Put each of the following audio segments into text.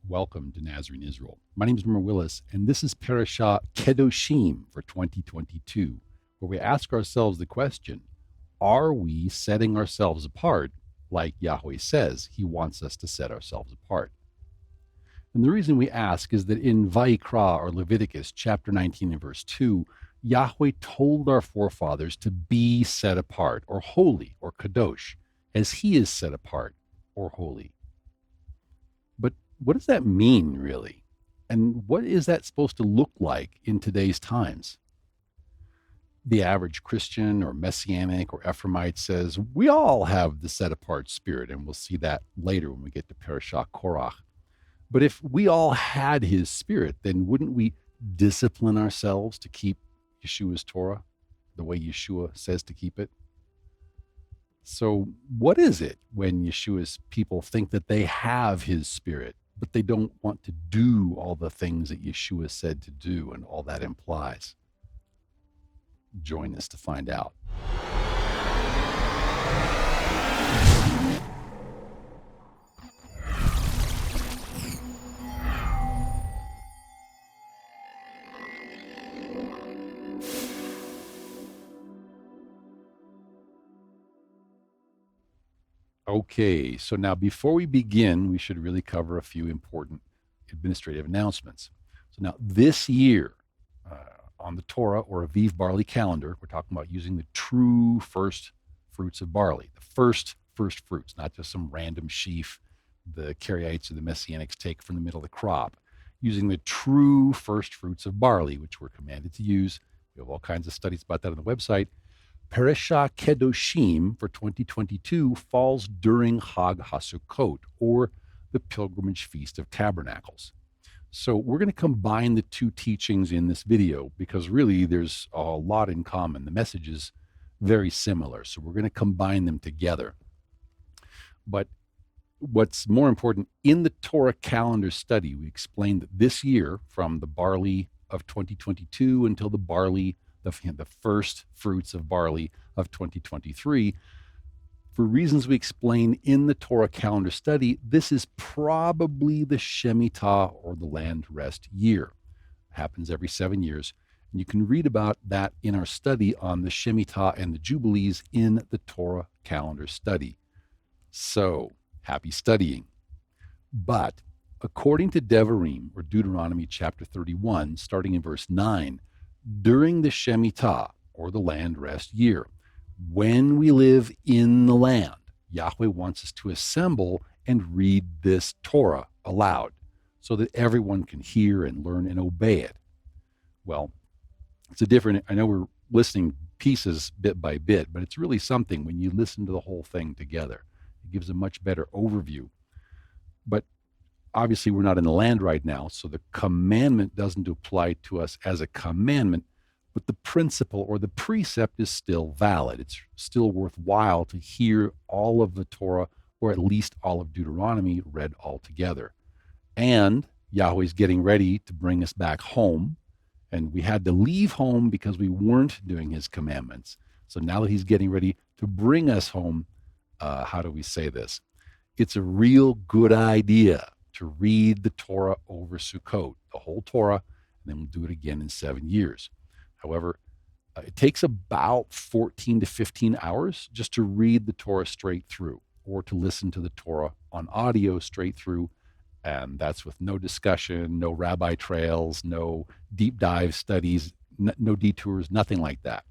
Welcome to Nazarene, Israel. My name is Norman Willis, and this is Parasha Kedoshim for 2022, where we ask ourselves the question, are we setting ourselves apart like Yahweh says he wants us to set ourselves apart? And the reason we ask is that in Vayikra, or Leviticus, chapter 19 and verse 2, Yahweh told our forefathers to be set apart, or holy, or kadosh, as he is set apart, or holy. But what does that mean, really? And what is that supposed to look like in today's times? The average Christian or Messianic or Ephraimite says, we all have the set apart spirit, and we'll see that later when we get to Parasha Korach. But if we all had his spirit, then wouldn't we discipline ourselves to keep Yeshua's Torah the way Yeshua says to keep it? So what is it when Yeshua's people think that they have his spirit, but they don't want to do all the things that Yeshua said to do and all that implies? Join us to find out. Okay, so now before we begin, we should really cover a few important administrative announcements. So now this year, on the Torah or Aviv barley calendar, we're talking about using the true first fruits of barley, the first fruits, not just some random sheaf the Karaites or the Messianics take from the middle of the crop, using the true first fruits of barley, which we're commanded to use. We have all kinds of studies about that on the website. Parasha Kedoshim for 2022 falls during Chag HaSukkot, or the Pilgrimage Feast of Tabernacles. So we're going to combine the two teachings in this video because really there's a lot in common. The message is very similar, so we're going to combine them together. But what's more important, in the Torah calendar study, we explained that this year, from the barley of 2022 until the barley the first fruits of barley of 2023. For reasons we explain in the Torah calendar study, this is probably the Shemitah, or the land rest year. It happens every 7 years. And you can read about that in our study on the Shemitah and the Jubilees in the Torah calendar study. So, happy studying. But according to Devarim, or Deuteronomy chapter 31, starting in verse 9, during the Shemitah, or the land rest year, when we live in the land, Yahweh wants us to assemble and read this Torah aloud so that everyone can hear and learn and obey it. Well, I know we're listening pieces bit by bit, but it's really something when you listen to the whole thing together. It gives a much better overview. But obviously, we're not in the land right now, so the commandment doesn't apply to us as a commandment, but the principle or the precept is still valid. It's still worthwhile to hear all of the Torah, or at least all of Deuteronomy, read all together. And Yahweh's getting ready to bring us back home, and we had to leave home because we weren't doing his commandments. So now that he's getting ready to bring us home, how do we say this? It's a real good idea to read the Torah over Sukkot, the whole Torah, and then we'll do it again in 7 years. However, it takes about 14 to 15 hours just to read the Torah straight through, or to listen to the Torah on audio straight through, and that's with no discussion, no rabbi trails, no deep dive studies, no detours, nothing like that.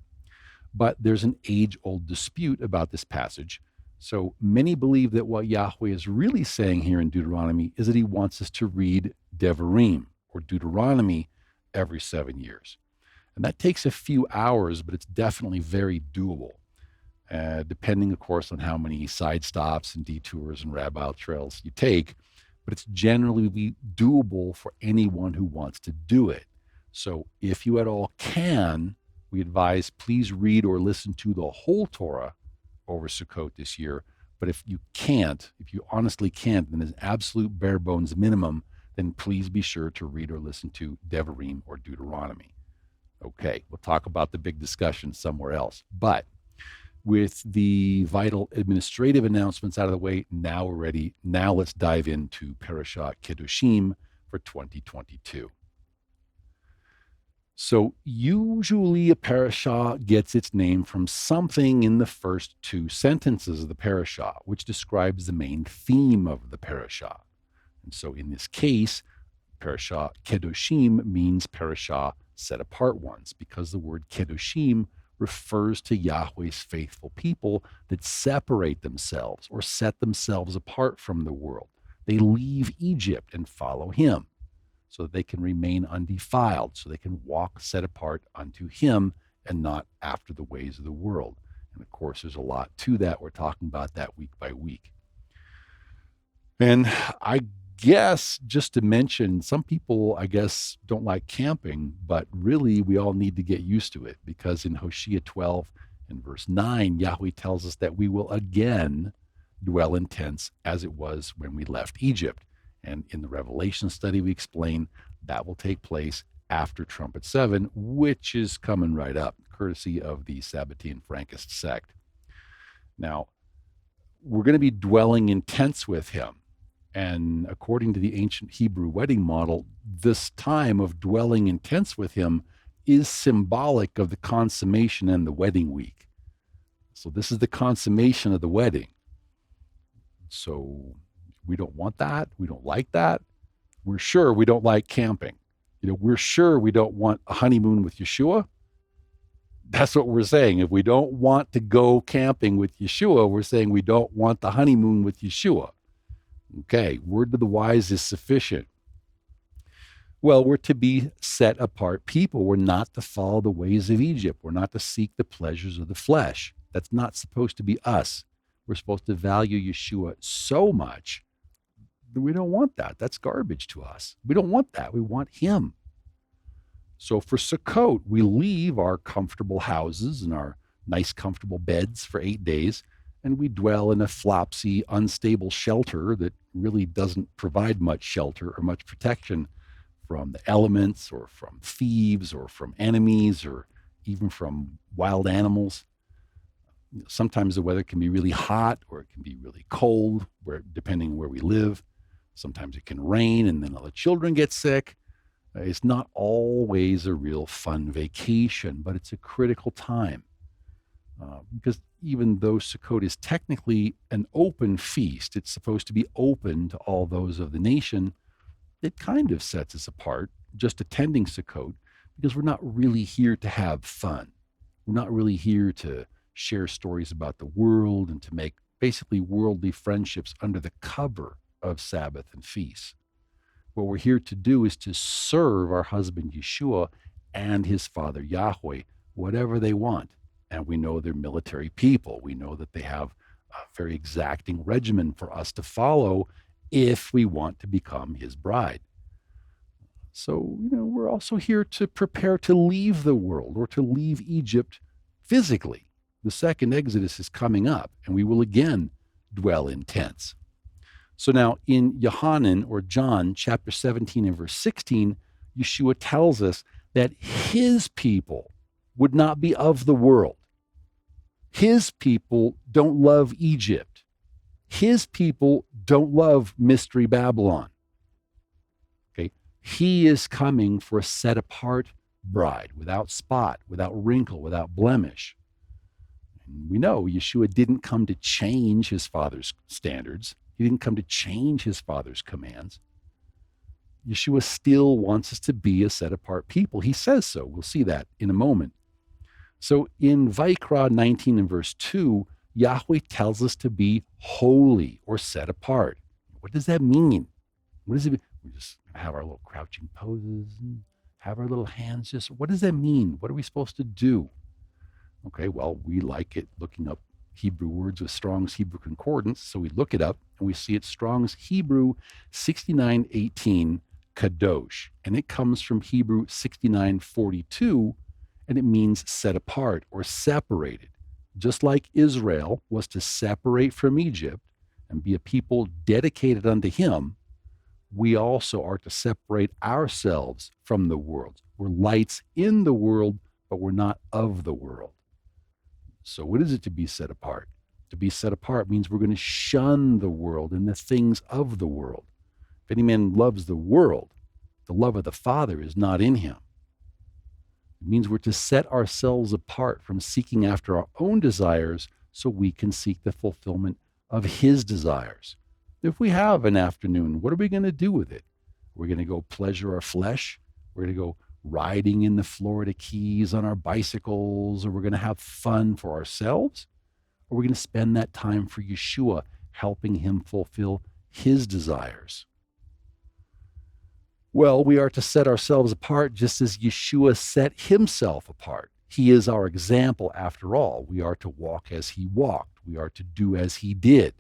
But there's an age-old dispute about this passage. So many believe that what Yahweh is really saying here in Deuteronomy is that he wants us to read Devarim, or Deuteronomy, every 7 years. And that takes a few hours, but it's definitely very doable, depending, of course, on how many side stops and detours and rabbi trails you take. But it's generally doable for anyone who wants to do it. So if you at all can, we advise please read or listen to the whole Torah over Sukkot this year. But if you can't, if you honestly can't, then as an absolute bare bones minimum, then please be sure to read or listen to Devarim or Deuteronomy. Okay, we'll talk about the big discussion somewhere else. But with the vital administrative announcements out of the way, now we're ready. Now let's dive into Parasha Kedoshim for 2022. So usually a parasha gets its name from something in the first two sentences of the parasha, which describes the main theme of the parasha. And so in this case, Parasha Kedoshim means parasha set apart ones, because the word Kedoshim refers to Yahweh's faithful people that separate themselves or set themselves apart from the world. They leave Egypt and follow him so that they can remain undefiled, so they can walk set apart unto him and not after the ways of the world. And of course, there's a lot to that. We're talking about that week by week. And I guess just to mention, some people, I guess, don't like camping, but really we all need to get used to it, because in Hosea 12 and verse 9, Yahweh tells us that we will again dwell in tents as it was when we left Egypt. And in the Revelation study, we explain that will take place after Trumpet 7, which is coming right up, courtesy of the Sabbatean Frankist sect. Now, we're going to be dwelling in tents with him. And according to the ancient Hebrew wedding model, this time of dwelling in tents with him is symbolic of the consummation and the wedding week. So this is the consummation of the wedding. So we don't want that. We don't like that. We're sure we don't like camping. We're sure we don't want a honeymoon with Yeshua. That's what we're saying. If we don't want to go camping with Yeshua, we're saying we don't want the honeymoon with Yeshua. Okay, word to the wise is sufficient. Well, we're to be set apart people. We're not to follow the ways of Egypt. We're not to seek the pleasures of the flesh. That's not supposed to be us. We're supposed to value Yeshua so much that we don't want that. That's garbage to us. We don't want that. We want him. So for Sukkot, we leave our comfortable houses and our nice, comfortable beds for 8 days, and we dwell in a flopsy, unstable shelter that really doesn't provide much shelter or much protection from the elements or from thieves or from enemies or even from wild animals. Sometimes the weather can be really hot or it can be really cold, depending on where we live. Sometimes it can rain and then all the children get sick. It's not always a real fun vacation, but it's a critical time. Because even though Sukkot is technically an open feast, it's supposed to be open to all those of the nation, it kind of sets us apart, just attending Sukkot, because we're not really here to have fun. We're not really here to share stories about the world and to make basically worldly friendships under the cover of Sabbath and feasts. What we're here to do is to serve our husband Yeshua and his father Yahweh, whatever they want. And we know they're military people. We know that they have a very exacting regimen for us to follow if we want to become his bride. So, we're also here to prepare to leave the world or to leave Egypt physically. The second Exodus is coming up, and we will again dwell in tents. So now in Yohanan or John chapter 17 and verse 16, Yeshua tells us that his people would not be of the world. His people don't love Egypt. His people don't love Mystery Babylon. Okay, he is coming for a set apart bride, without spot, without wrinkle, without blemish. And we know Yeshua didn't come to change his Father's standards. He didn't come to change his Father's commands. Yeshua still wants us to be a set apart people. He says so. We'll see that in a moment. So in Vayikra 19 and verse 2, Yahweh tells us to be holy or set apart. What does that mean? What does it mean? We just have our little crouching poses and have our little hands just, what does that mean? What are we supposed to do? Okay, well, we like it looking up Hebrew words with Strong's Hebrew Concordance. So we look it up and we see it's Strong's Hebrew 6918 Kadosh. And it comes from Hebrew 6942, and it means set apart or separated. Just like Israel was to separate from Egypt and be a people dedicated unto him, we also are to separate ourselves from the world. We're lights in the world, but we're not of the world. So what is it to be set apart? To be set apart means we're going to shun the world and the things of the world. If any man loves the world, the love of the Father is not in him. It means we're to set ourselves apart from seeking after our own desires so we can seek the fulfillment of his desires. If we have an afternoon, what are we going to do with it? We're going to go pleasure our flesh. We're going to go riding in the Florida Keys on our bicycles, or we're going to have fun for ourselves, or we're going to spend that time for Yeshua, helping him fulfill his desires. Well, we are to set ourselves apart just as Yeshua set himself apart. He is our example after all. We are to walk as he walked. We are to do as he did.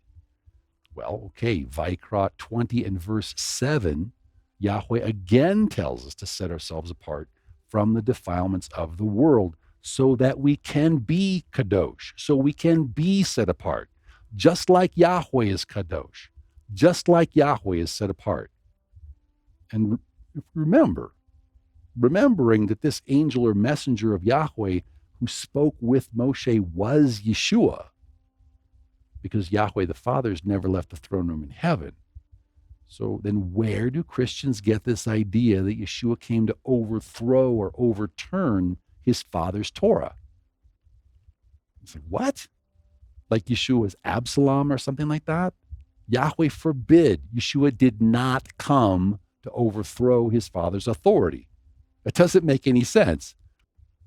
Well, okay, Vayikra 20 and verse 7, Yahweh again tells us to set ourselves apart from the defilements of the world so that we can be kadosh, so we can be set apart, just like Yahweh is kadosh, just like Yahweh is set apart. And remembering that this angel or messenger of Yahweh who spoke with Moshe was Yeshua, because Yahweh the Father has never left the throne room in heaven. So then where do Christians get this idea that Yeshua came to overthrow or overturn his Father's Torah? It's like, what? Like Yeshua was Absalom or something like that? Yahweh forbid. Yeshua did not come to overthrow his Father's authority. That doesn't make any sense.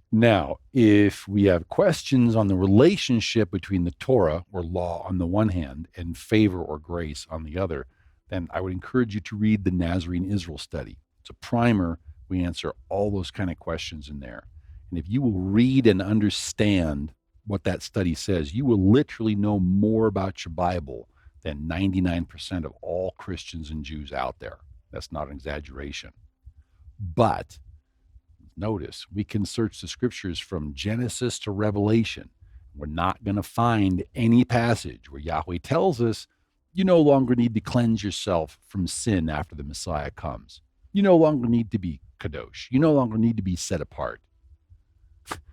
Now, if we have questions on the relationship between the Torah or law on the one hand and favor or grace on the other, then I would encourage you to read the Nazarene Israel study. It's a primer. We answer all those kind of questions in there. And if you will read and understand what that study says, you will literally know more about your Bible than 99% of all Christians and Jews out there. That's not an exaggeration. But notice, we can search the scriptures from Genesis to Revelation. We're not going to find any passage where Yahweh tells us you no longer need to cleanse yourself from sin after the Messiah comes. You no longer need to be kadosh. You no longer need to be set apart.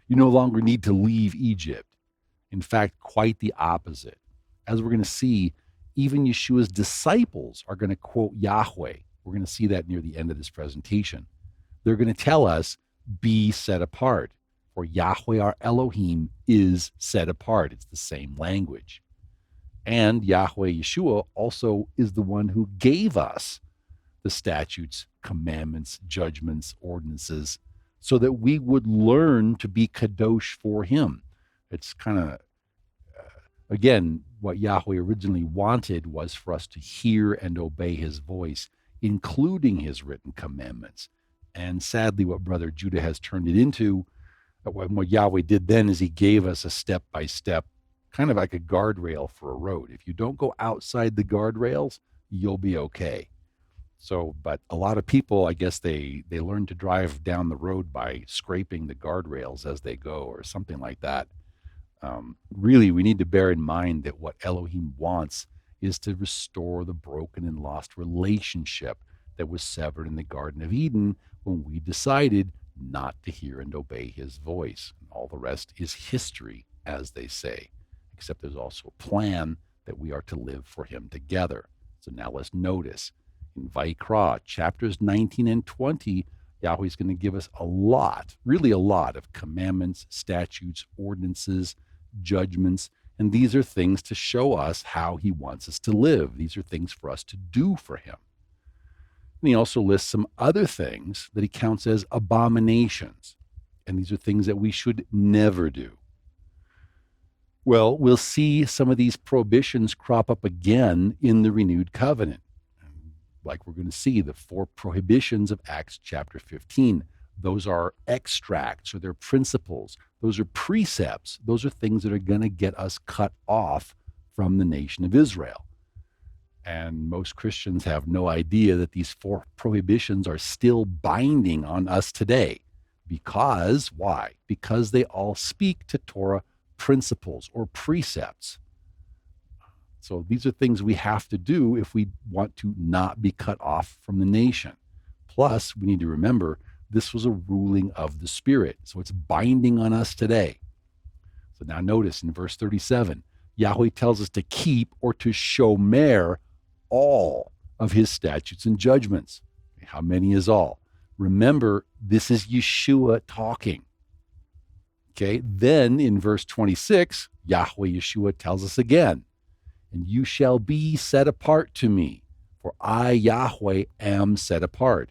You no longer need to leave Egypt. In fact, quite the opposite. As we're going to see, even Yeshua's disciples are going to quote Yahweh. We're going to see that near the end of this presentation. They're going to tell us, be set apart, for Yahweh our Elohim is set apart. It's the same language. And Yahweh Yeshua also is the one who gave us the statutes, commandments, judgments, ordinances, so that we would learn to be kadosh for him. It's kind of, again, what Yahweh originally wanted was for us to hear and obey his voice, including his written commandments. And sadly, what Brother Judah has turned it into, what Yahweh did then is he gave us a step-by-step, kind of like a guardrail for a road. If you don't go outside the guardrails, you'll be okay. So, but a lot of people, I guess they learn to drive down the road by scraping the guardrails as they go or something like that. Really, we need to bear in mind that what Elohim wants is to restore the broken and lost relationship that was severed in the Garden of Eden when we decided not to hear and obey his voice. And all the rest is history, as they say, except there's also a plan that we are to live for him together. So now let's notice in Vayikra, chapters 19 and 20, Yahweh's going to give us a lot, really a lot of commandments, statutes, ordinances, judgments, and these are things to show us how he wants us to live. These are things for us to do for him. And he also lists some other things that he counts as abominations. And these are things that we should never do. Well, we'll see some of these prohibitions crop up again in the renewed covenant. Like we're going to see the 4 prohibitions of Acts chapter 15. Those are extracts, or they're principles. Those are precepts. Those are things that are going to get us cut off from the nation of Israel. And most Christians have no idea that these 4 prohibitions are still binding on us today. Because, why? Because they all speak to Torah principles or precepts. So these are things we have to do if we want to not be cut off from the nation. Plus, we need to remember this was a ruling of the Spirit. So it's binding on us today. So now notice in verse 37, Yahweh tells us to keep or to shomer all of his statutes and judgments. How many is all? Remember, this is Yeshua talking. Okay, then in verse 26, Yahweh Yeshua tells us again, and you shall be set apart to me, for I, Yahweh, am set apart.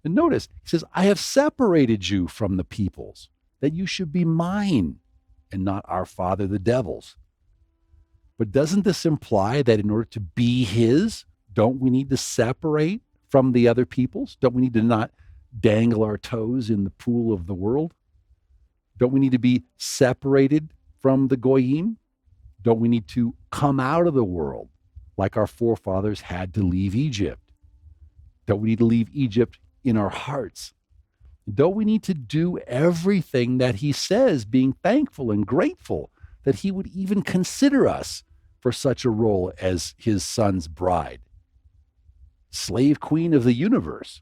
And notice, he says, I have separated you from the peoples, that you should be mine and not our father, the devil's. But doesn't this imply that in order to be his, don't we need to separate from the other peoples? Don't we need to not dangle our toes in the pool of the world? Don't we need to be separated from the goyim? Don't we need to come out of the world like our forefathers had to leave Egypt? Don't we need to leave Egypt in our hearts? Don't we need to do everything that he says, being thankful and grateful that he would even consider us for such a role as his son's bride? Slave queen of the universe.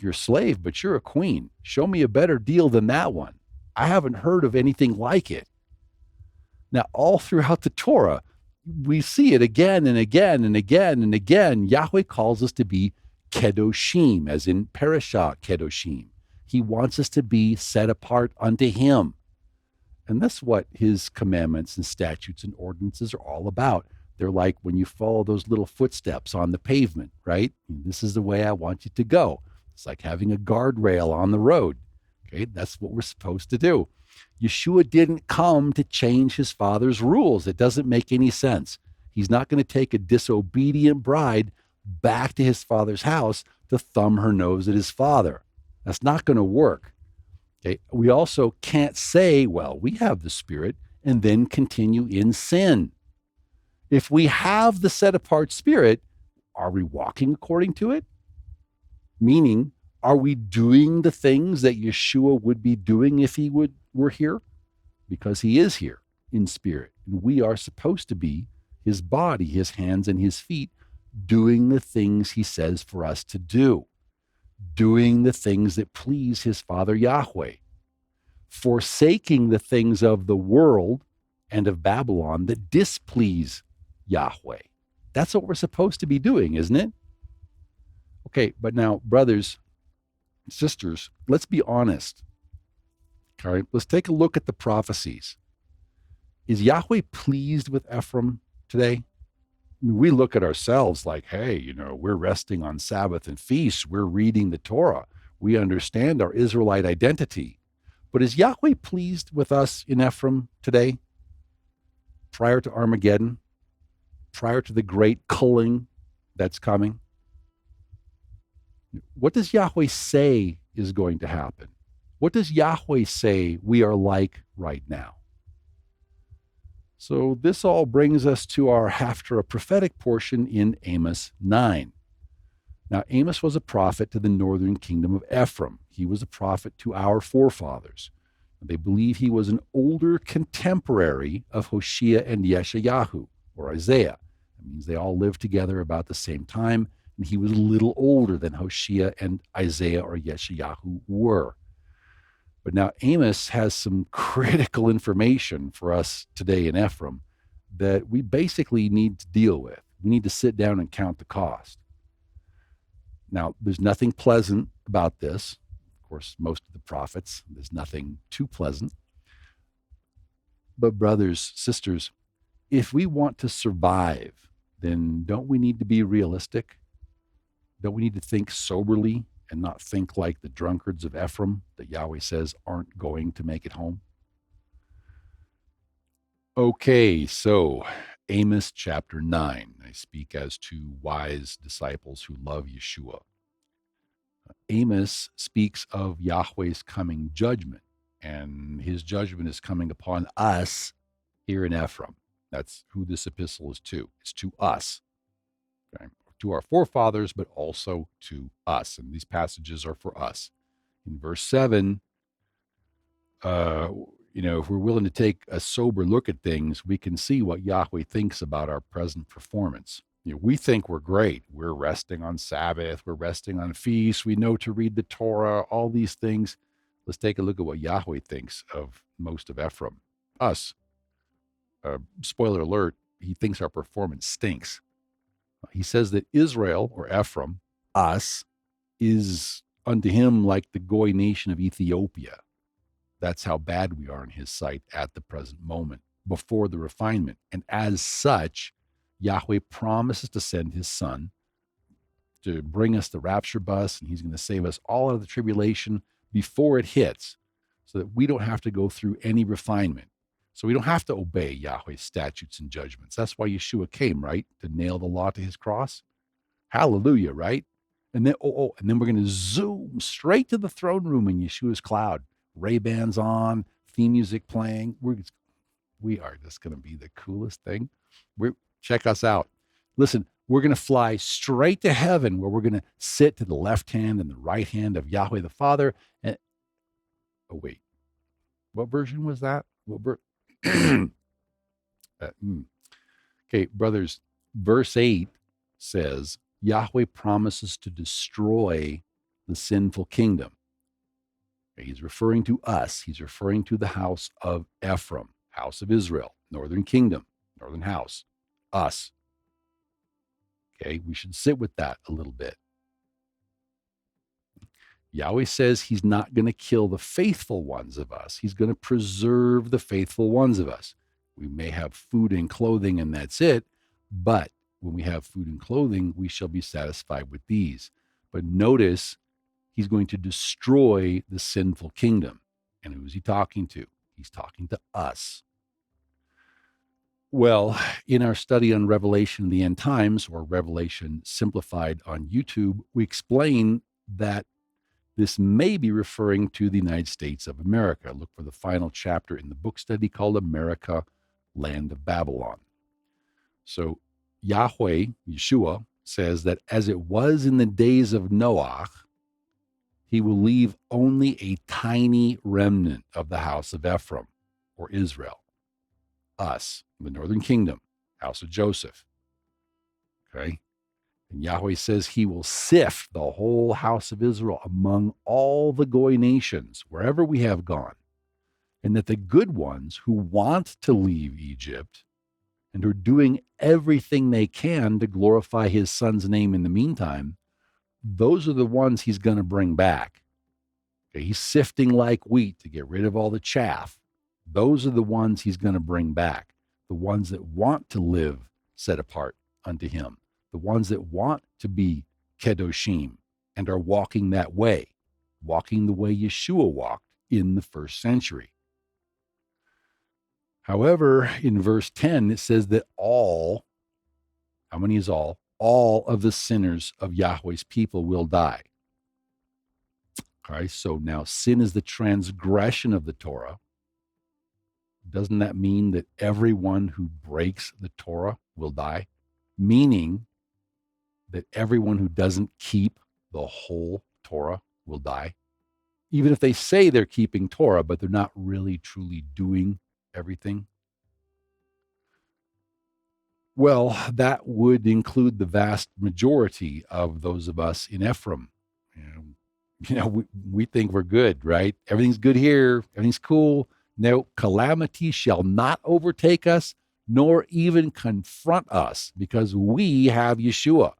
You're a slave, but you're a queen. Show me a better deal than that one. I haven't heard of anything like it. Now, all throughout the Torah, we see it again and again and again and again. Yahweh calls us to be Kedoshim, as in Parasha Kedoshim. He wants us to be set apart unto him. And that's what his commandments and statutes and ordinances are all about. They're like when you follow those little footsteps on the pavement, right? This is the way I want you to go. It's like having a guardrail on the road. Okay, that's what we're supposed to do. Yeshua didn't come to change his father's rules. It doesn't make any sense. He's not going to take a disobedient bride back to his father's house to thumb her nose at his father. That's not going to work. Okay, we also can't say, well, we have the Spirit and then continue in sin. If we have the set apart Spirit, are we walking according to it? Meaning, are we doing the things that Yeshua would be doing if he were here? Because he is here in spirit. And we are supposed to be his body, his hands and his feet, doing the things he says for us to do, doing the things that please his Father Yahweh, forsaking the things of the world and of Babylon that displease Yahweh. That's what we're supposed to be doing, isn't it? Okay, but now, brothers, sisters, let's be honest. All right, let's take a look at the prophecies. Is Yahweh pleased with Ephraim today? I mean, we look at ourselves like, hey, we're resting on Sabbath and feasts. We're reading the Torah. We understand our Israelite identity. But is Yahweh pleased with us in Ephraim today? Prior to Armageddon? Prior to the great culling that's coming? What does Yahweh say is going to happen? What does Yahweh say we are like right now? So this all brings us to our Haftarah prophetic portion in Amos 9. Now, Amos was a prophet to the northern kingdom of Ephraim. He was a prophet to our forefathers. They believe he was an older contemporary of Hoshea and Yeshayahu, or Isaiah. That means they all lived together about the same time, and he was a little older than Hoshea and Isaiah or Yeshayahu were. But now Amos has some critical information for us today in Ephraim that we basically need to deal with. We need to sit down and count the cost. Now, there's nothing pleasant about this. Of course, most of the prophets, there's nothing too pleasant. But brothers, sisters, if we want to survive, then don't we need to be realistic? Don't we need to think soberly and not think like the drunkards of Ephraim that Yahweh says aren't going to make it home? Okay, so Amos chapter 9. I speak as to wise disciples who love Yeshua. Amos speaks of Yahweh's coming judgment, and his judgment is coming upon us here in Ephraim. That's who this epistle is to. It's to us. Okay? To our forefathers, but also to us. And these passages are for us. In verse 7, if we're willing to take a sober look at things, we can see what Yahweh thinks about our present performance. We think we're great. We're resting on Sabbath. We're resting on feasts. We know to read the Torah, all these things. Let's take a look at what Yahweh thinks of most of Ephraim. us. Spoiler alert, he thinks our performance stinks. He says that Israel, or Ephraim, us, is unto him like the Goy nation of Ethiopia. That's how bad we are in his sight at the present moment, before the refinement. And as such, Yahweh promises to send his son to bring us the rapture bus, and he's going to save us all out of the tribulation before it hits, so that we don't have to go through any refinement. So we don't have to obey Yahweh's statutes and judgments. That's why Yeshua came, right? To nail the law to his cross. Hallelujah, right? And then, and then we're going to zoom straight to the throne room in Yeshua's cloud. Ray-Bans on, theme music playing. We are just going to be the coolest thing. Check us out. Listen, we're going to fly straight to heaven, where we're going to sit to the left hand and the right hand of Yahweh the Father. And oh wait, what version was that? Okay, brothers. Verse 8 says Yahweh promises to destroy the sinful kingdom. He's referring to us. He's referring to the house of Ephraim, house of Israel, northern kingdom, northern house, us. Okay, we should sit with that a little bit. Yahweh says he's not going to kill the faithful ones of us. He's going to preserve the faithful ones of us. We may have food and clothing, and that's it. But when we have food and clothing, we shall be satisfied with these. But notice, he's going to destroy the sinful kingdom. And who's he talking to? He's talking to us. Well, in our study on Revelation in the End Times, or Revelation Simplified on YouTube, we explain that this may be referring to the United States of America. Look for the final chapter in the book study called America, Land of Babylon. So Yahweh, Yeshua, says that as it was in the days of Noah, he will leave only a tiny remnant of the house of Ephraim, or Israel, us, the northern kingdom, house of Joseph. Okay? And Yahweh says he will sift the whole house of Israel among all the Goy nations, wherever we have gone, and that the good ones who want to leave Egypt and are doing everything they can to glorify his son's name in the meantime, those are the ones he's going to bring back. Okay, he's sifting like wheat to get rid of all the chaff. Those are the ones he's going to bring back, the ones that want to live set apart unto him, the ones that want to be Kedoshim and are walking that way, walking the way Yeshua walked in the first century. However, in verse 10, it says that all, how many is all? All of the sinners of Yahweh's people will die. All right, so now sin is the transgression of the Torah. Doesn't that mean that everyone who breaks the Torah will die? Meaning that everyone who doesn't keep the whole Torah will die? Even if they say they're keeping Torah, but they're not really truly doing everything? Well, that would include the vast majority of those of us in Ephraim. We think we're good, right? Everything's good here. Everything's cool. No calamity shall not overtake us, nor even confront us, because we have Yeshua.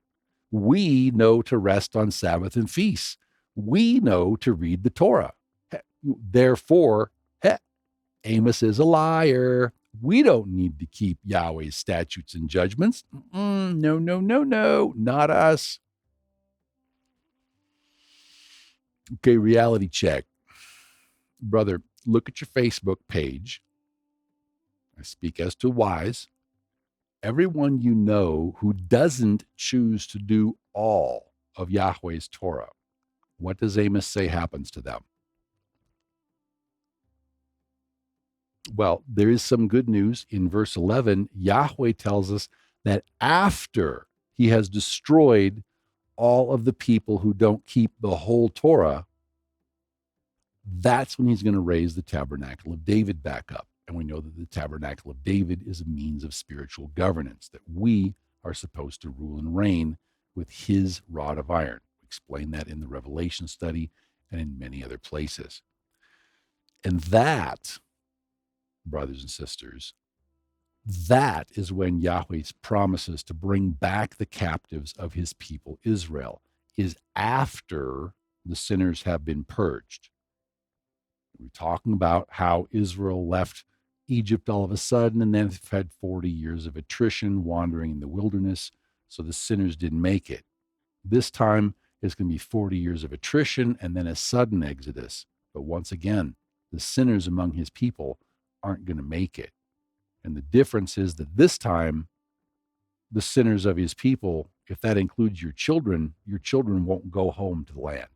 We know to rest on Sabbath and feasts. We know to read the Torah. Therefore, Amos is a liar. We don't need to keep Yahweh's statutes and judgments. No, not us. Okay, reality check. Brother, look at your Facebook page. I speak as to wise. Everyone you know who doesn't choose to do all of Yahweh's Torah, what does Amos say happens to them? Well, there is some good news. In verse 11, Yahweh tells us that after he has destroyed all of the people who don't keep the whole Torah, that's when he's going to raise the Tabernacle of David back up. And we know that the Tabernacle of David is a means of spiritual governance, that we are supposed to rule and reign with his rod of iron. We explain that in the Revelation study and in many other places. And that brothers and sisters, that is when Yahweh promises to bring back the captives of his people Israel, is after the sinners have been purged. We're talking about how Israel left Egypt all of a sudden and then had 40 years of attrition wandering in the wilderness, so the sinners didn't make it. This time it's going to be 40 years of attrition and then a sudden exodus. But once again, the sinners among his people aren't going to make it. And the difference is that this time, the sinners of his people, if that includes your children won't go home to the land,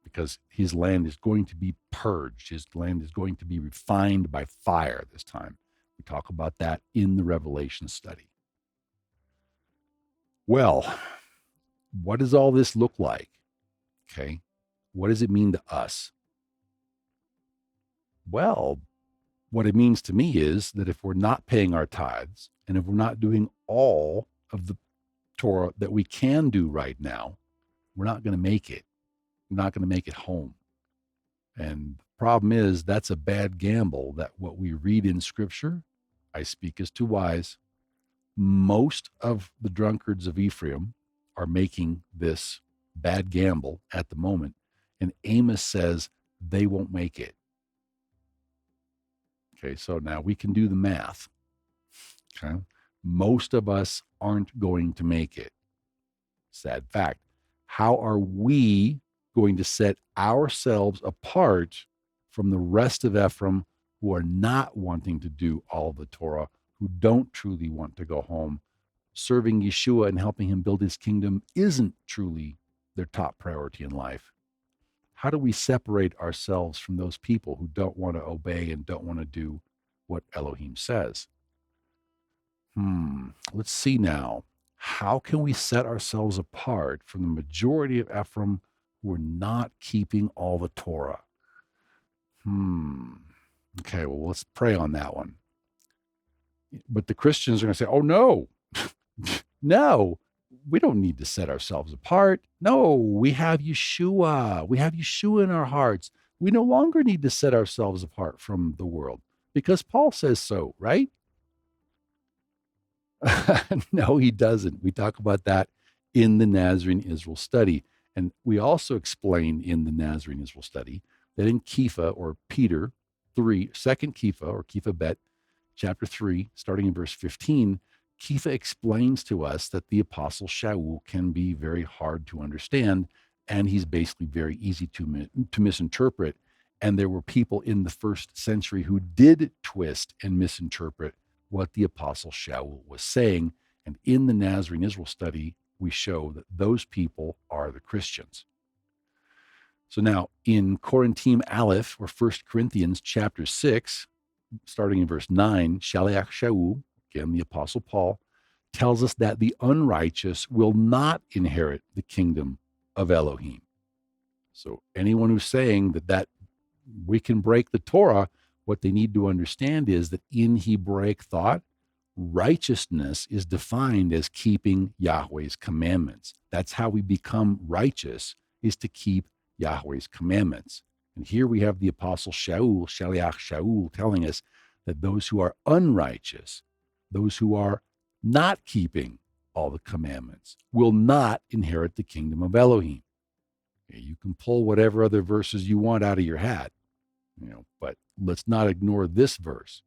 because his land is going to be purged. His land is going to be refined by fire this time. We talk about that in the Revelation study. Well, what does all this look like? Okay. What does it mean to us? Well, what it means to me is that if we're not paying our tithes and if we're not doing all of the Torah that we can do right now, we're not going to make it. We're not going to make it home. And the problem is that's a bad gamble, that what we read in Scripture, I speak as too wise, most of the drunkards of Ephraim are making this bad gamble at the moment. And Amos says they won't make it. Okay, so now we can do the math. Okay, most of us aren't going to make it. Sad fact. How are we going to set ourselves apart from the rest of Ephraim who are not wanting to do all of the Torah, who don't truly want to go home? Serving Yeshua and helping him build his kingdom isn't truly their top priority in life. How do we separate ourselves from those people who don't want to obey and don't want to do what Elohim says? Let's see now. How can we set ourselves apart from the majority of Ephraim who are not keeping all the Torah? Okay, well, let's pray on that one. But the Christians are going to say, oh, no, no, we don't need to set ourselves apart. No, we have Yeshua. We have Yeshua in our hearts. We no longer need to set ourselves apart from the world because Paul says so, right? No, he doesn't. We talk about that in the Nazarene Israel study. And we also explain in the Nazarene Israel study that in Kepha or Peter 3, 2nd Kepha or Kepha Bet, chapter 3, starting in verse 15, Kepha explains to us that the apostle Shaul can be very hard to understand, and he's basically very easy to misinterpret. And there were people in the first century who did twist and misinterpret what the apostle Shaul was saying. And in the Nazarene Israel study, we show that those people are the Christians. So now in Korinthim Aleph, or 1 Corinthians chapter 6, starting in verse 9, Shaliach Shaul, again, the apostle Paul, tells us that the unrighteous will not inherit the kingdom of Elohim. So anyone who's saying that we can break the Torah, what they need to understand is that in Hebraic thought, righteousness is defined as keeping Yahweh's commandments. That's how we become righteous, is to keep Yahweh's commandments. And here we have the apostle Shaul, Shaliach Shaul, telling us that those who are unrighteous, those who are not keeping all the commandments, will not inherit the kingdom of Elohim. You can pull whatever other verses you want out of your hat, but let's not ignore this verse.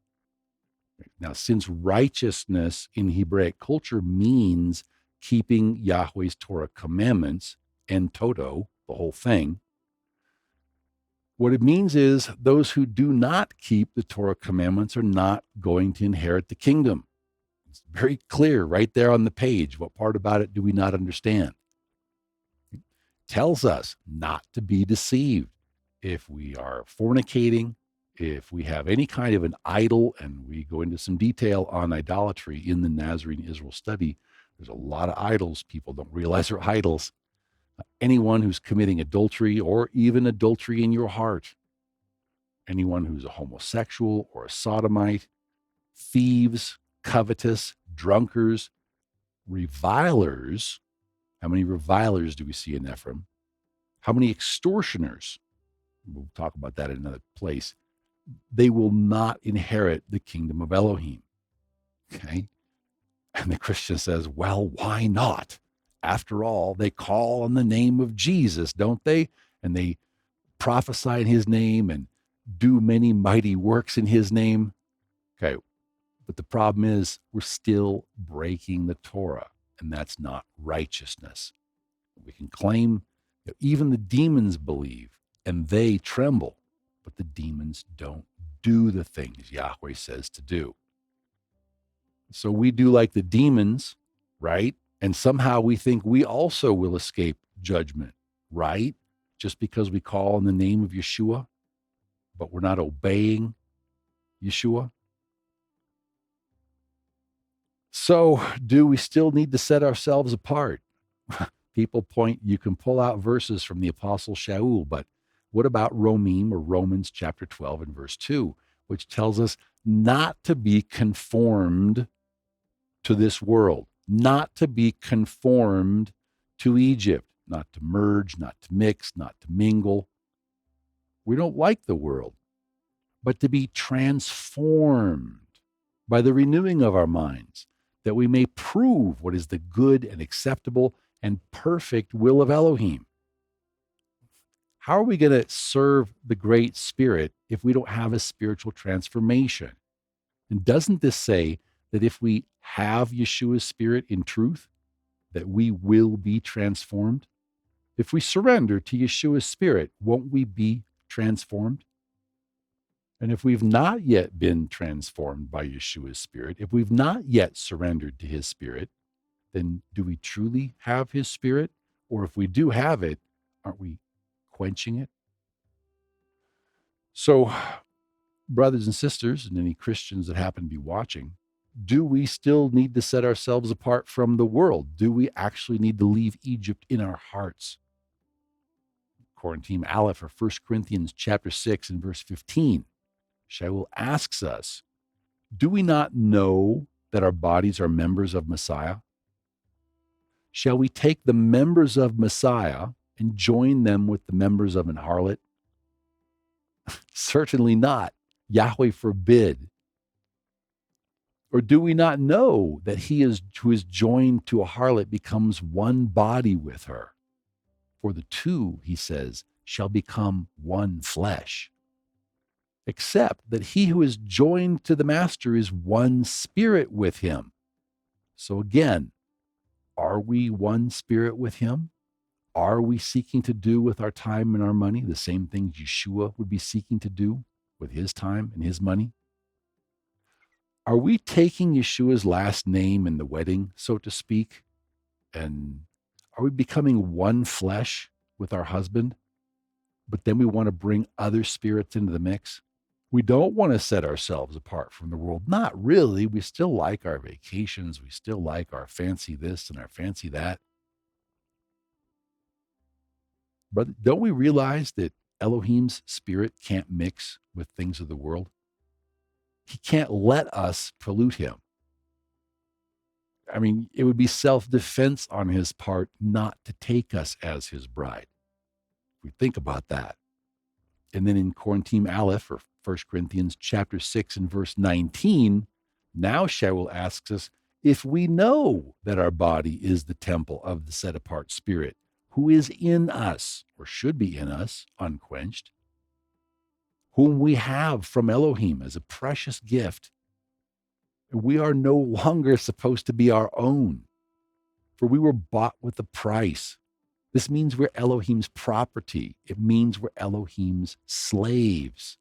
Now, since righteousness in Hebraic culture means keeping Yahweh's Torah commandments, en toto, the whole thing, what it means is those who do not keep the Torah commandments are not going to inherit the kingdom. It's very clear right there on the page. What part about it do we not understand? It tells us not to be deceived. If we are fornicating, if we have any kind of an idol, and we go into some detail on idolatry in the Nazarene Israel study, there's a lot of idols. People don't realize they're idols. Anyone who's committing adultery or even adultery in your heart, anyone who's a homosexual or a sodomite, thieves, covetous, drunkards, revilers. How many revilers do we see in Ephraim? How many extortioners? We'll talk about that in another place. they will not inherit the kingdom of Elohim. Okay? And the Christian says, well, why not? After all, they call on the name of Jesus, don't they? And they prophesy in his name and do many mighty works in his name. Okay, but the problem is we're still breaking the Torah, and that's not righteousness. We can claim that even the demons believe and they tremble, but the demons don't do the things Yahweh says to do. So we do like the demons, right? And somehow we think we also will escape judgment, right? Just because we call on the name of Yeshua, but we're not obeying Yeshua. So do we still need to set ourselves apart? People point, you can pull out verses from the Apostle Shaul, but what about Romans chapter 12 and verse 2, which tells us not to be conformed to this world, not to be conformed to Egypt, not to merge, not to mix, not to mingle. We don't like the world, but to be transformed by the renewing of our minds, that we may prove what is the good and acceptable and perfect will of Elohim. How are we going to serve the Great Spirit if we don't have a spiritual transformation? And doesn't this say that if we have Yeshua's Spirit in truth, that we will be transformed? If we surrender to Yeshua's Spirit, won't we be transformed? And if we've not yet been transformed by Yeshua's Spirit, if we've not yet surrendered to his Spirit, then do we truly have his Spirit? Or if we do have it, aren't we quenching it? So, brothers and sisters, and any Christians that happen to be watching, do we still need to set ourselves apart from the world? Do we actually need to leave Egypt in our hearts? Quarantine Aleph, or 1 Corinthians chapter 6 and verse 15. Shaul asks us, do we not know that our bodies are members of Messiah? Shall we take the members of Messiah and join them with the members of an harlot? Certainly not. Yahweh forbid. Or do we not know that he who is joined to a harlot becomes one body with her? For the two, he says, shall become one flesh. Except that he who is joined to the master is one spirit with him. So again, are we one spirit with him? Are we seeking to do with our time and our money the same things Yeshua would be seeking to do with his time and his money? Are we taking Yeshua's last name in the wedding, so to speak? And are we becoming one flesh with our husband? But then we want to bring other spirits into the mix? We don't want to set ourselves apart from the world. Not really. We still like our vacations. We still like our fancy this and our fancy that. But don't we realize that Elohim's spirit can't mix with things of the world? He can't let us pollute him. I mean, it would be self-defense on his part not to take us as his bride. We think about that. And then in Quarantine Aleph, or 1 Corinthians chapter 6 and verse 19, now Shaul asks us, if we know that our body is the temple of the set-apart Spirit, who is in us, or should be in us, unquenched, whom we have from Elohim as a precious gift, we are no longer supposed to be our own, for we were bought with a price. This means we're Elohim's property. It means we're Elohim's slaves.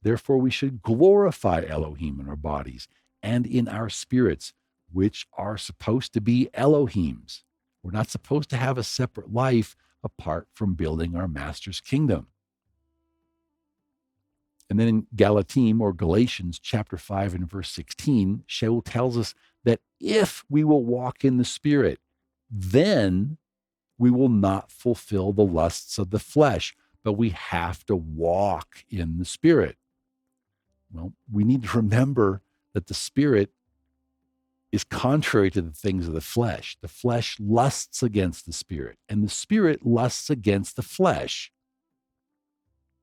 Therefore, we should glorify Elohim in our bodies and in our spirits, which are supposed to be Elohim's. We're not supposed to have a separate life apart from building our master's kingdom. And then in Galatim, or Galatians chapter 5 and verse 16, Shaul tells us that if we will walk in the Spirit, then we will not fulfill the lusts of the flesh, but we have to walk in the Spirit. Well, we need to remember that the Spirit is contrary to the things of the flesh. The flesh lusts against the Spirit, and the Spirit lusts against the flesh.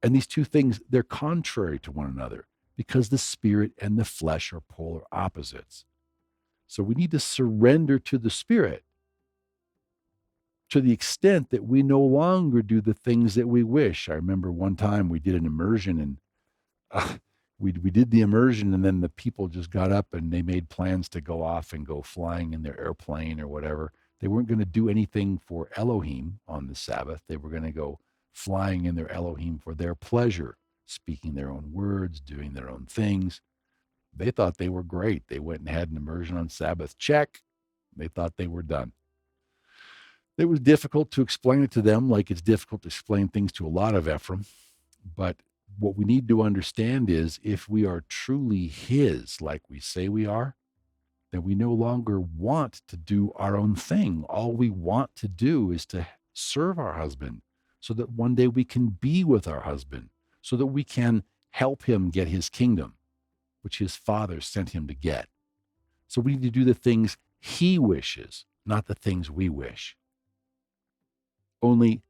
And these two things, they're contrary to one another because the spirit and the flesh are polar opposites. So we need to surrender to the spirit to the extent that we no longer do the things that we wish. I remember one time we did an immersion and we did the immersion, and then the people just got up and they made plans to go off and go flying in their airplane or whatever. They weren't going to do anything for Elohim on the Sabbath. They were going to go flying in their Elohim for their pleasure, speaking their own words, doing their own things. They thought they were great. They went and had an immersion on Sabbath. Check. They thought they were done. It was difficult to explain it to them, like it's difficult to explain things to a lot of Ephraim. But what we need to understand is if we are truly His, like we say we are, then we no longer want to do our own thing. All we want to do is to serve our husband so that one day we can be with our husband, so that we can help him get his kingdom, which his Father sent him to get. So we need to do the things He wishes, not the things we wish. Only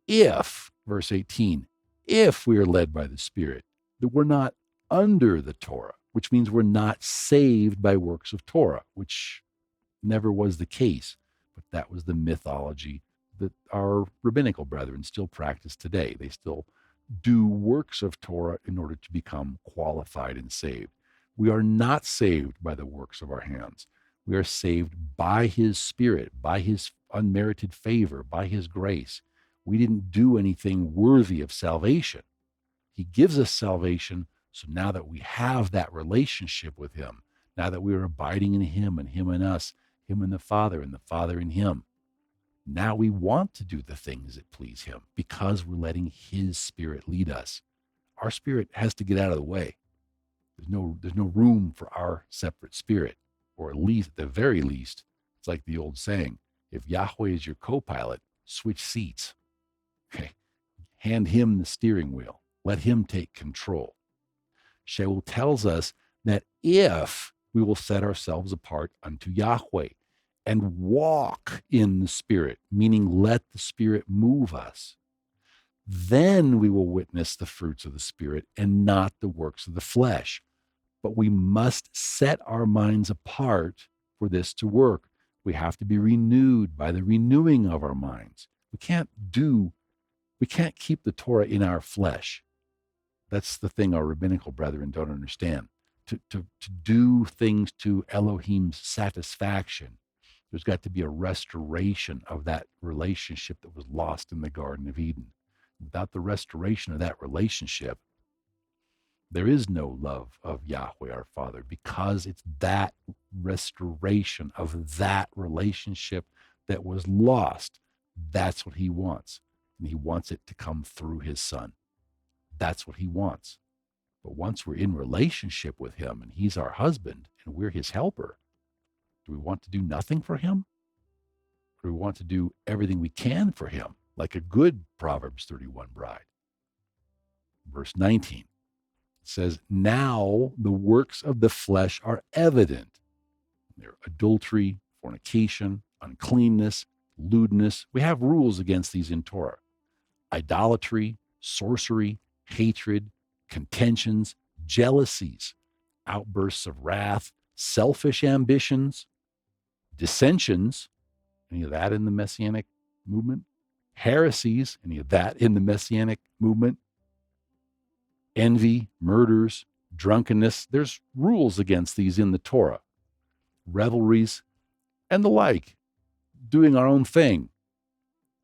if, verse 18, if we are led by the Spirit, that we're not under the Torah, which means we're not saved by works of Torah, which never was the case. But that was the mythology that our rabbinical brethren still practice today. They still do works of Torah in order to become qualified and saved. We are not saved by the works of our hands. We are saved by His Spirit, by His unmerited favor, by His grace. We didn't do anything worthy of salvation. He gives us salvation, so now that we have that relationship with Him, now that we are abiding in Him and Him in us, Him in the Father and the Father in Him, now we want to do the things that please Him because we're letting His Spirit lead us. Our spirit has to get out of the way. There's no room for our separate spirit. Or at least, at the very least, it's like the old saying, if Yahweh is your co-pilot, switch seats. Okay. Hand Him the steering wheel. Let Him take control. Shaul tells us that if we will set ourselves apart unto Yahweh and walk in the Spirit, meaning let the Spirit move us, then we will witness the fruits of the Spirit and not the works of the flesh. But we must set our minds apart for this to work. We have to be renewed by the renewing of our minds. We can't keep the Torah in our flesh. That's the thing our rabbinical brethren don't understand. To do things to Elohim's satisfaction, there's got to be a restoration of that relationship that was lost in the Garden of Eden. Without the restoration of that relationship, there is no love of Yahweh our Father, because it's that restoration of that relationship that was lost. That's what He wants. And He wants it to come through His Son. That's what He wants. But once we're in relationship with Him and He's our husband and we're His helper, do we want to do nothing for Him? Or do we want to do everything we can for Him, like a good Proverbs 31 bride? Verse 19. Says, now the works of the flesh are evident. They're adultery, fornication, uncleanness, lewdness. We have rules against these in Torah. Idolatry, sorcery, hatred, contentions, jealousies, outbursts of wrath, selfish ambitions, dissensions. Any of that in the Messianic movement? Heresies. Any of that in the Messianic movement? Envy, murders, drunkenness. There's rules against these in the Torah. Revelries and the like. Doing our own thing,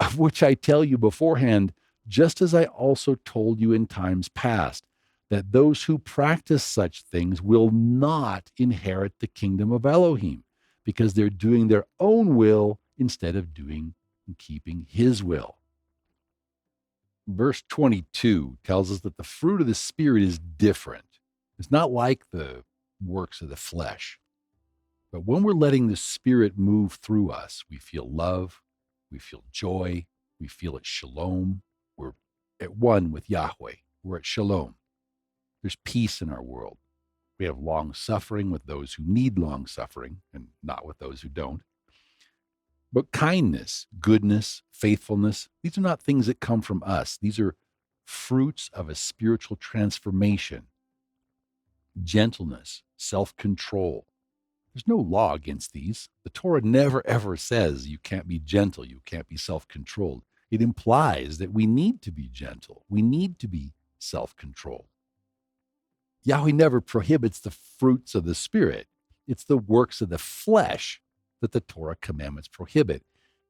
of which I tell you beforehand, just as I also told you in times past, that those who practice such things will not inherit the kingdom of Elohim, because they're doing their own will instead of doing and keeping His will. Verse 22 tells us that the fruit of the Spirit is different. It's not like the works of the flesh. But when we're letting the Spirit move through us, we feel love, we feel joy, we feel at shalom. We're at one with Yahweh. We're at shalom. There's peace in our world. We have long suffering with those who need long suffering and not with those who don't. But kindness, goodness, faithfulness, these are not things that come from us. These are fruits of a spiritual transformation, gentleness, self-control. There's no law against these. The Torah never ever says you can't be gentle, you can't be self-controlled. It implies that we need to be gentle. We need to be self-controlled. Yahweh never prohibits the fruits of the Spirit. It's the works of the flesh that the Torah commandments prohibit.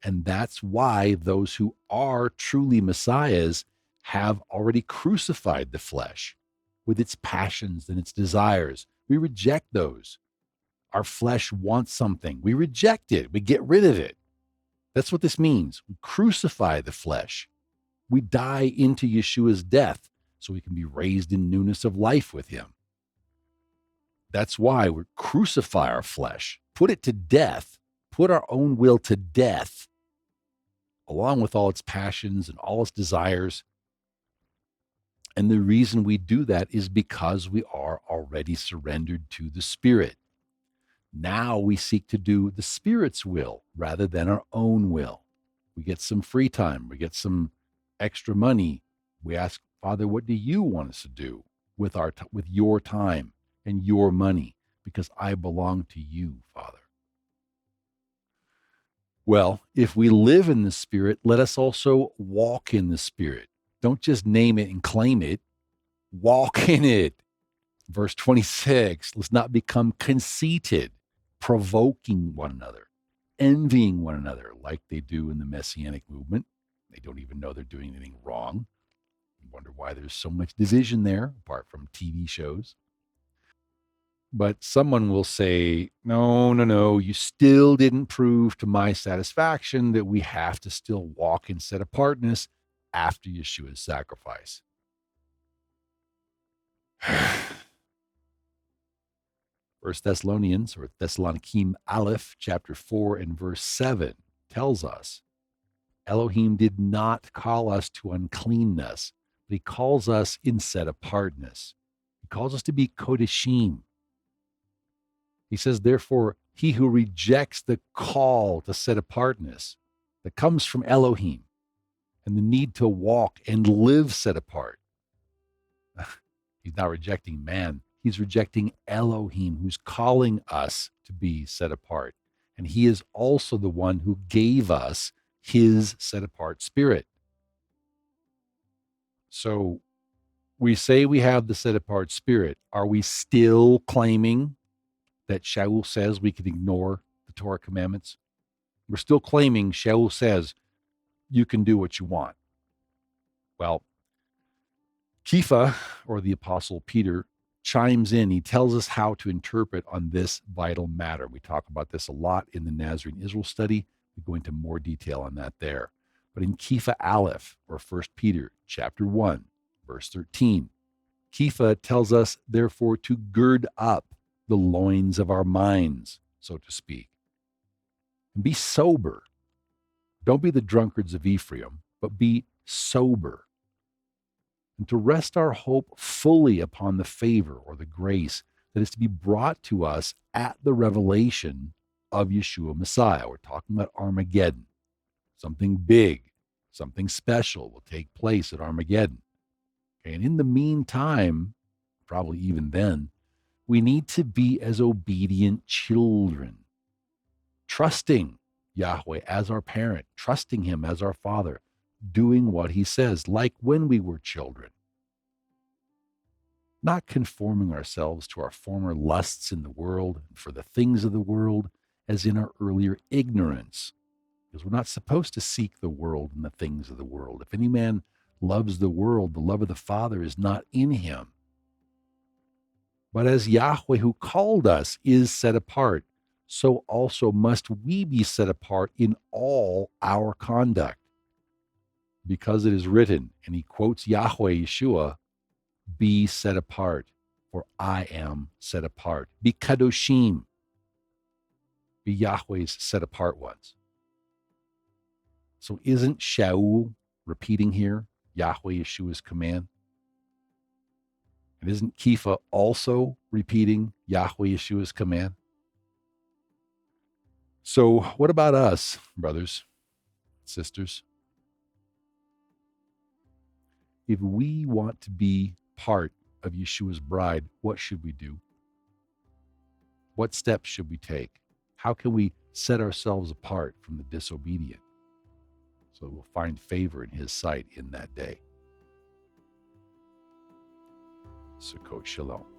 And that's why those who are truly Messiahs have already crucified the flesh with its passions and its desires. We reject those. Our flesh wants something. We reject it. We get rid of it. That's what this means. We crucify the flesh. We die into Yeshua's death so we can be raised in newness of life with him. That's why we crucify our flesh, put it to death, put our own will to death, along with all its passions and all its desires. And the reason we do that is because we are already surrendered to the Spirit. Now we seek to do the Spirit's will rather than our own will. We get some free time. We get some extra money. We ask, Father, what do you want us to do with your time and your money? Because I belong to you, Father. Well, if we live in the Spirit, let us also walk in the Spirit. Don't just name it and claim it. Walk in it. Verse 26, let's not become conceited, provoking one another, envying one another like they do in the Messianic movement. They don't even know they're doing anything wrong. I wonder why there's so much division there, apart from TV shows. But someone will say, no, you still didn't prove to my satisfaction that we have to still walk in set apartness after Yeshua's sacrifice. First Thessalonians, or Thessalonikim Aleph, chapter 4 and verse 7 tells us, Elohim did not call us to uncleanness, but he calls us in set apartness. He calls us to be Kodeshim. He says, therefore, he who rejects the call to set apartness that comes from Elohim and the need to walk and live set apart, he's not rejecting man. He's rejecting Elohim, who's calling us to be set apart. And he is also the one who gave us his set apart spirit. So we say we have the set apart spirit. Are we still claiming that Shaul says we can ignore the Torah commandments? We're still claiming Shaul says you can do what you want. Well, Kepha, or the Apostle Peter, chimes in. He tells us how to interpret on this vital matter. We talk about this a lot in the Nazarene Israel study. We go into more detail on that there. But in Kepha Aleph, or 1 Peter chapter 1, verse 13, Kepha tells us, therefore, to gird up the loins of our minds, so to speak, and be sober. Don't be the drunkards of Ephraim, but be sober. And to rest our hope fully upon the favor or the grace that is to be brought to us at the revelation of Yeshua Messiah. We're talking about Armageddon. Something big, something special will take place at Armageddon. Okay, and in the meantime, probably even then, we need to be as obedient children, trusting Yahweh as our parent, trusting him as our father, doing what he says, like when we were children. Not conforming ourselves to our former lusts in the world and for the things of the world as in our earlier ignorance, because we're not supposed to seek the world and the things of the world. If any man loves the world, the love of the Father is not in him. But as Yahweh who called us is set apart, so also must we be set apart in all our conduct. Because it is written, and he quotes Yahweh Yeshua, be set apart, for I am set apart. Be Kedoshim. Be Yahweh's set apart ones. So isn't Shaul repeating here Yahweh Yeshua's command? And isn't Kepha also repeating Yahweh Yeshua's command? So what about us, brothers, sisters? if we want to be part of Yeshua's bride, what should we do? What steps should we take? How can we set ourselves apart from the disobedient so that we'll find favor in His sight in that day? Sukkot Shalom.